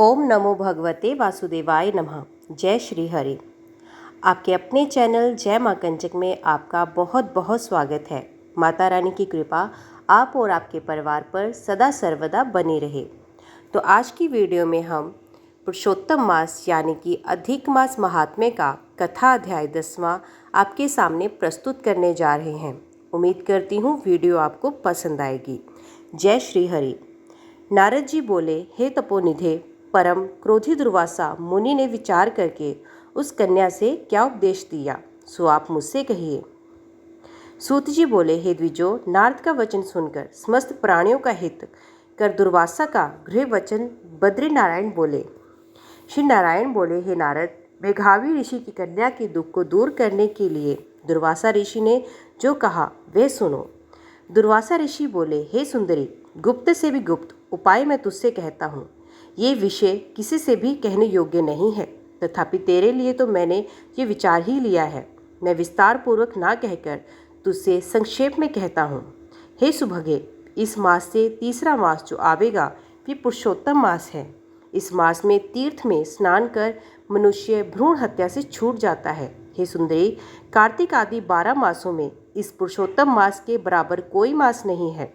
ओम नमो भगवते वासुदेवाय नमः। जय श्री हरि। आपके अपने चैनल जय माँ कंचक में आपका बहुत बहुत स्वागत है। माता रानी की कृपा आप और आपके परिवार पर सदा सर्वदा बनी रहे। तो आज की वीडियो में हम पुरुषोत्तम मास यानी कि अधिक मास महात्म्य का कथा अध्याय 10वां आपके सामने प्रस्तुत करने जा रहे हैं। उम्मीद करती हूँ वीडियो आपको पसंद आएगी। जय श्री हरि। नारद जी बोले, हे तपोनिधे, परम क्रोधी दुर्वासा मुनि ने विचार करके उस कन्या से क्या उपदेश दिया, सो आप मुझसे कहिए। सूत जी बोले, हे द्विजो, नारद का वचन सुनकर समस्त प्राणियों का हित कर दुर्वासा का गृह वचन बद्री नारायण बोले। श्री नारायण बोले, हे नारद, मेघावी ऋषि की कन्या के दुख को दूर करने के लिए दुर्वासा ऋषि ने जो कहा वह सुनो। दुर्वासा ऋषि बोले, हे सुंदरी, गुप्त से भी गुप्त उपाय मैं तुझसे कहता हूँ। ये विषय किसी से भी कहने योग्य नहीं है, तथापि तेरे लिए तो मैंने ये विचार ही लिया है। मैं विस्तार पूर्वक ना कहकर तुझसे संक्षेप में कहता हूँ। हे सुभगे, इस मास से तीसरा मास जो आवेगा वे पुरुषोत्तम मास है। इस मास में तीर्थ में स्नान कर मनुष्य भ्रूण हत्या से छूट जाता है। हे सुंदरी, कार्तिक आदि 12 मासों में इस पुरुषोत्तम मास के बराबर कोई मास नहीं है।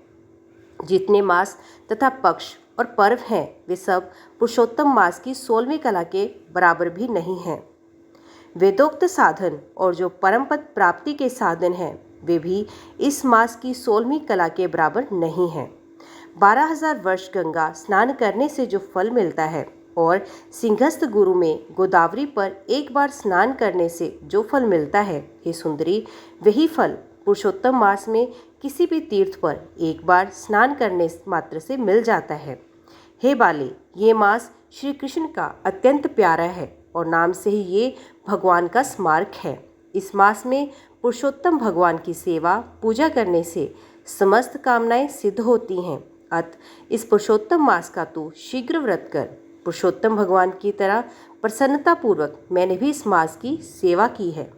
जितने मास तथा पक्ष और पर्व हैं वे सब पुरुषोत्तम मास की 16वीं कला के बराबर भी नहीं हैं। वेदोक्त साधन और जो परम पद प्राप्ति के साधन हैं वे भी इस मास की 16वीं कला के बराबर नहीं हैं। 12,000 वर्ष गंगा स्नान करने से जो फल मिलता है और सिंहस्थ गुरु में गोदावरी पर एक बार स्नान करने से जो फल मिलता है, हे सुंदरी, वही फल पुरुषोत्तम मास में किसी भी तीर्थ पर एक बार स्नान करने मात्र से मिल जाता है। हे बाले, ये मास श्री कृष्ण का अत्यंत प्यारा है और नाम से ही ये भगवान का स्मारक है। इस मास में पुरुषोत्तम भगवान की सेवा पूजा करने से समस्त कामनाएं सिद्ध होती हैं। अत इस पुरुषोत्तम मास का तू शीघ्र व्रत कर। पुरुषोत्तम भगवान की तरह प्रसन्नतापूर्वक मैंने भी इस मास की सेवा की है।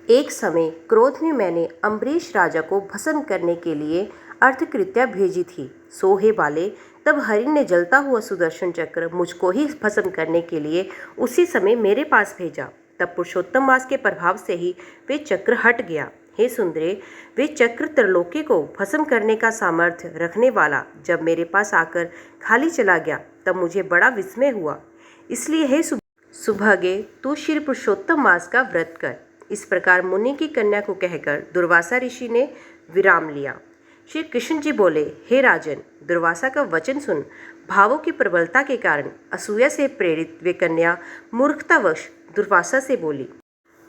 एक समय क्रोध में मैंने अम्बरीश राजा को भस्म करने के लिए अर्थकृत्या भेजी थी। सो हे बाले, तब हरि ने जलता हुआ सुदर्शन चक्र मुझको ही भस्म करने के लिए उसी समय मेरे पास भेजा। तब पुरुषोत्तम मास के प्रभाव से ही वे चक्र हट गया। हे सुंदरे, वे चक्र त्रिलोकी को भस्म करने का सामर्थ्य रखने वाला जब मेरे पास आकर खाली चला गया तब मुझे बड़ा विस्मय हुआ। इसलिए हे सुभगे, तू श्री पुरुषोत्तम मास का व्रत कर। इस प्रकार मुनि की कन्या को कहकर दुर्वासा ऋषि ने विराम लिया। श्री कृष्ण जी बोले, हे राजन, दुर्वासा का वचन सुन। भावों की प्रबलता के कारण असूया से प्रेरित वे कन्या मूर्खतावश दुर्वासा से बोली।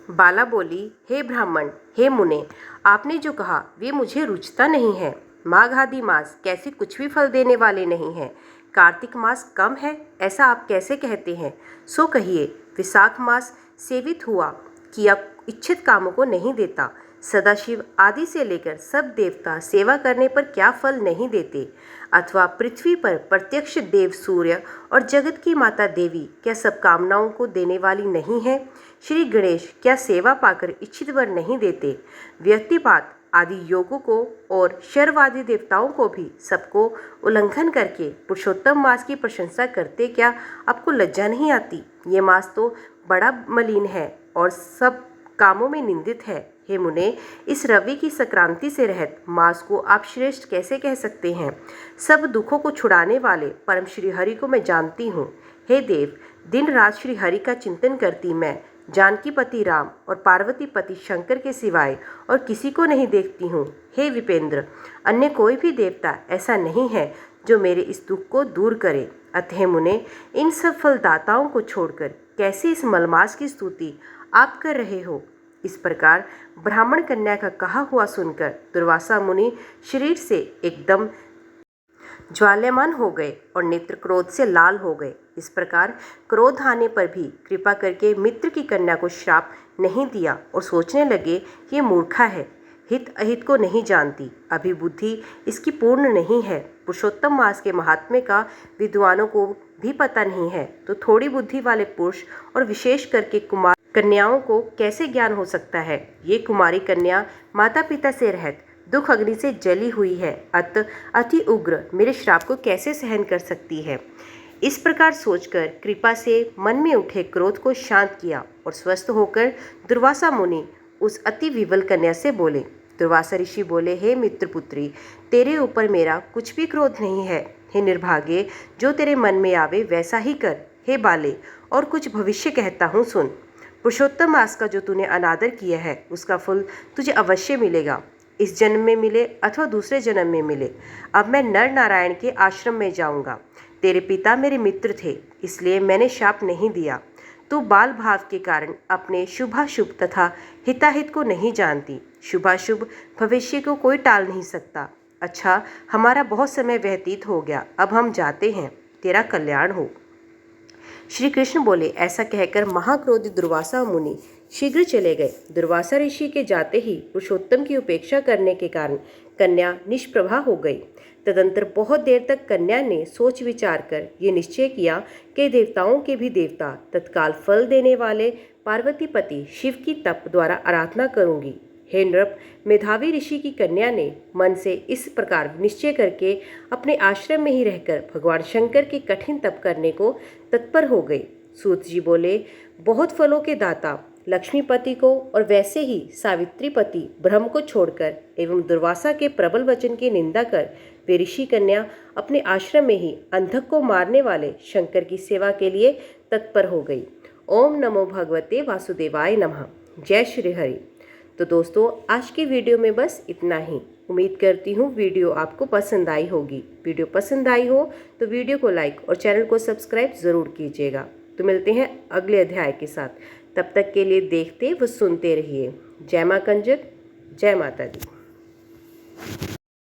बाला बोली, हे ब्राह्मण, हे मुने, आपने जो कहा वे मुझे रुचता नहीं है। माघ आदि मास कैसे कुछ भी फल देने वाले नहीं हैं। कार्तिक मास कम है ऐसा आप कैसे कहते हैं? सो कहिए, विशाख मास सेवित हुआ किया इच्छित कामों को नहीं देता। सदाशिव आदि से लेकर सब देवता सेवा करने पर क्या फल नहीं देते? अथवा पृथ्वी पर प्रत्यक्ष देव सूर्य और जगत की माता देवी क्या सब कामनाओं को देने वाली नहीं है? श्री गणेश क्या सेवा पाकर इच्छित वर नहीं देते? व्यक्तिपात आदि योगों को और शर्वादि देवताओं को भी सबको उल्लंघन करके पुरुषोत्तम मास की प्रशंसा करते क्या आपको लज्जा नहीं आती? ये मास तो बड़ा मलिन है और सब कामों में निंदित है। हे मुने, इस रवि की संक्रांति से रहित मास को आप श्रेष्ठ कैसे कह सकते हैं? सब दुखों को छुड़ाने वाले परम श्री हरि को मैं जानती हूँ। हे देव, दिन रात श्री हरि का चिंतन करती मैं जानकी पति राम और पार्वती पति शंकर के सिवाय और किसी को नहीं देखती हूँ। हे विपेंद्र, अन्य कोई भी देवता ऐसा नहीं है जो मेरे इस दुख को दूर करे। अतः मुने, इन सब फलदाताओं को छोड़कर कैसे इस मलमास की स्तुति आप कर रहे हो? इस प्रकार ब्राह्मण कन्या का कहा हुआ सुनकर दुर्वासा मुनि शरीर से एकदम ज्वाल्यमान हो गए और नेत्र क्रोध से लाल हो गए। इस प्रकार क्रोध आने पर भी कृपा करके मित्र की कन्या को श्राप नहीं दिया और सोचने लगे कि ये मूर्खा है, हित अहित को नहीं जानती, अभी बुद्धि इसकी पूर्ण नहीं है। पुरुषोत्तम मास के महात्म्य का विद्वानों को भी पता नहीं है, तो थोड़ी बुद्धि वाले पुरुष और विशेष करके कुमार कन्याओं को कैसे ज्ञान हो सकता है? ये कुमारी कन्या माता पिता से रहित दुख अग्नि से जली हुई है, अति उग्र मेरे श्राप को कैसे सहन कर सकती है? इस प्रकार सोचकर कृपा से मन में उठे क्रोध को शांत किया और स्वस्थ होकर दुर्वासा मुनि उस अति विवल कन्या से बोले। दुर्वासा ऋषि बोले, हे मित्रपुत्री, तेरे ऊपर मेरा कुछ भी क्रोध नहीं है। हे निर्भाग्य, जो तेरे मन में आवे वैसा ही कर। हे बाले, और कुछ भविष्य कहता हूँ सुन। पुरुषोत्तम मास का जो तूने अनादर किया है उसका फल तुझे अवश्य मिलेगा, इस जन्म में मिले अथवा दूसरे जन्म में मिले। अब मैं नर नारायण के आश्रम में जाऊंगा। तेरे पिता मेरे मित्र थे, इसलिए मैंने शाप नहीं दिया। तू बाल भाव के कारण अपने शुभाशुभ तथा हिताहित को नहीं जानती। शुभाशुभ भविष्य को कोई टाल नहीं सकता। अच्छा, हमारा बहुत समय व्यतीत हो गया, अब हम जाते हैं, तेरा कल्याण हो। श्री कृष्ण बोले। ऐसा कहकर महाक्रोधी दुर्वासा मुनि शीघ्र चले गए। दुर्वासा ऋषि के जाते ही पुरुषोत्तम की उपेक्षा करने के कारण कन्या निष्प्रभा हो गई। तदंतर बहुत देर तक कन्या ने सोच विचार कर ये निश्चय किया कि देवताओं के भी देवता तत्काल फल देने वाले पार्वतीपति शिव की तप द्वारा आराधना करूंगी। हे नृप, मेधावी ऋषि की कन्या ने मन से इस प्रकार निश्चय करके अपने आश्रम में ही रहकर भगवान शंकर के कठिन तप करने को तत्पर हो गई। सूत जी बोले, बहुत फलों के दाता लक्ष्मीपति को और वैसे ही सावित्रीपति ब्रह्म को छोड़कर एवं दुर्वासा के प्रबल वचन की निंदा कर वे ऋषि कन्या अपने आश्रम में ही अंधक को मारने वाले शंकर की सेवा के लिए तत्पर हो गई। ओम नमो भगवते वासुदेवाय नमः। जय श्री हरि। तो दोस्तों, आज की वीडियो में बस इतना ही। उम्मीद करती हूँ वीडियो आपको पसंद आई होगी। वीडियो पसंद आई हो तो वीडियो को लाइक और चैनल को सब्सक्राइब ज़रूर कीजिएगा। तो मिलते हैं अगले अध्याय के साथ। तब तक के लिए देखते व सुनते रहिए। जय मां कंजक, जय माता दी।